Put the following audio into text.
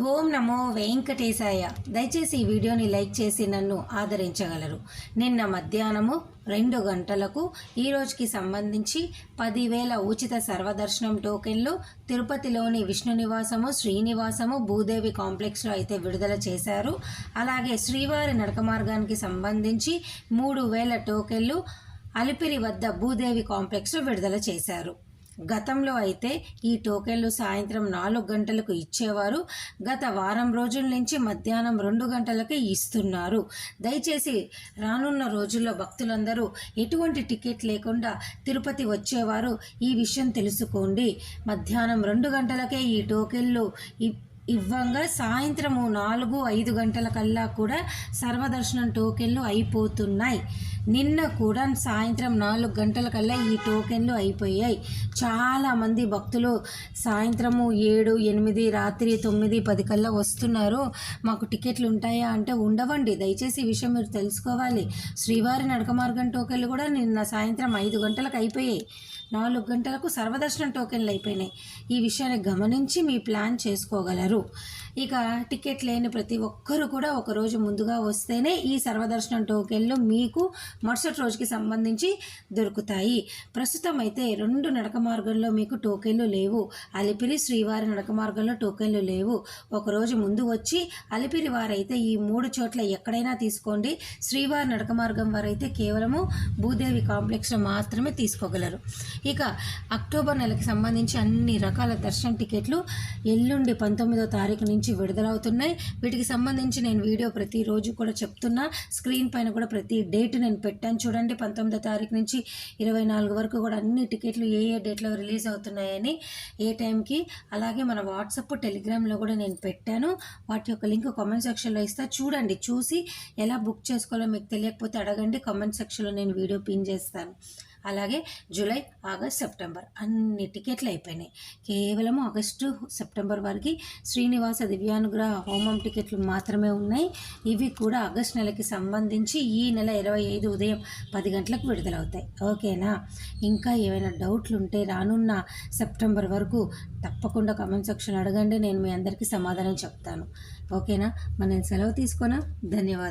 ఓం నమో వెంకటేశాయ. దయచేసి ఈ వీడియోని లైక్ చేసి నన్ను ఆదరించగలరు. నిన్న మధ్యాహ్నము 2 గంటలకు ఈ రోజుకి సంబంధించి 10,000 ఉచిత సర్వదర్శనం టోకెన్లు తిరుపతిలోని విష్ణు నివాసము, శ్రీనివాసము, భూదేవి కాంప్లెక్స్లో అయితే విడుదల చేశారు. అలాగే శ్రీవారి నడక మార్గానికి సంబంధించి 3,000 టోకెన్లు అలిపిరి వద్ద భూదేవి కాంప్లెక్స్లో విడుదల చేశారు. గతంలో అయితే ఈ టోకెన్లు సాయంత్రం 4 గంటలకు ఇచ్చేవారు. గత వారం రోజుల నుంచి మధ్యాహ్నం 2 గంటలకే ఇస్తున్నారు. దయచేసి రానున్న రోజుల్లో భక్తులందరూ ఎటువంటి టికెట్ లేకుండా తిరుపతి వచ్చేవారు ఈ విషయం తెలుసుకోండి. మధ్యాహ్నం 2 గంటలకే ఈ టోకెన్లు ఇవ్వంగా సాయంత్రము 4-5 గంటల కల్లా కూడా సర్వదర్శనం టోకెన్లు అయిపోతున్నాయి. నిన్న కూడా సాయంత్రం 4 గంటల కల్లా ఈ టోకెన్లు అయిపోయాయి. చాలామంది భక్తులు సాయంత్రము 7, 8, రాత్రి 9, 10 కల్లా వస్తున్నారు. మాకు టికెట్లు ఉంటాయా అంటే ఉండవండి. దయచేసి ఈ విషయం మీరు తెలుసుకోవాలి. శ్రీవారి నడక మార్గం టోకెన్లు కూడా నిన్న సాయంత్రం 5 గంటలకు అయిపోయాయి. 4 గంటలకు సర్వదర్శనం టోకెన్లు అయిపోయినాయి. ఈ విషయాన్ని గమనించి మీ ప్లాన్ చేసుకోగలరు. ఇక టికెట్ లేని ప్రతి ఒక్కరూ కూడా ఒకరోజు ముందుగా వస్తేనే ఈ సర్వదర్శనం టోకెన్లు మీకు మరుసటి రోజుకి సంబంధించి దొరుకుతాయి. ప్రస్తుతం అయితే 2 నడక మార్గంలో మీకు టోకెన్లు లేవు. అలిపిరి శ్రీవారి నడక మార్గంలో టోకెన్లు లేవు. ఒకరోజు ముందు వచ్చి అలిపిరి వారైతే ఈ 3 చోట్ల ఎక్కడైనా తీసుకోండి. శ్రీవారి నడక మార్గం వారైతే కేవలము భూదేవి కాంప్లెక్స్లో మాత్రమే తీసుకోగలరు. ఇక అక్టోబర్ నెలకి సంబంధించి అన్ని రకాల దర్శనం టికెట్లు ఎల్లుండి 19వ తారీఖు నుంచి విడుదలవుతున్నాయి. వీటికి సంబంధించి నేను వీడియో ప్రతిరోజు కూడా చెప్తున్నా. స్క్రీన్ పైన కూడా ప్రతి డేట్ నేను పెట్టాను చూడండి. 19వ తారీఖు నుంచి 24 వరకు కూడా అన్ని టికెట్లు ఏ డేట్లో రిలీజ్ అవుతున్నాయని, ఏ టైంకి. అలాగే మన వాట్సాప్, టెలిగ్రామ్లో కూడా నేను పెట్టాను. వాటి యొక్క లింక్ కామెంట్ సెక్షన్లో ఇస్తా. చూడండి, చూసి ఎలా బుక్ చేసుకోవాలో మీకు తెలియకపోతే అడగండి. కామెంట్ సెక్షన్లో నేను వీడియో పిన్ చేస్తాను. అలాగే జూలై, ఆగస్ట్, సెప్టెంబర్ అన్ని టికెట్లు అయిపోయినాయి. కేవలం ఆగస్టు, సెప్టెంబర్ వరకు శ్రీనివాస దివ్యానుగ్రహ హోమం టికెట్లు మాత్రమే ఉన్నాయి. ఇవి కూడా ఆగస్ట్ నెలకి సంబంధించి ఈ నెల 25 ఉదయం 10 గంటలకు విడుదలవుతాయి. ఓకేనా? ఇంకా ఏమైనా డౌట్లు ఉంటే రానున్న సెప్టెంబర్ వరకు తప్పకుండా కామెంట్ సెక్షన్ అడగండి. నేను మీ అందరికీ సమాధానం చెప్తాను. ఓకేనా? నేను సెలవు తీసుకోనా? ధన్యవాదాలు.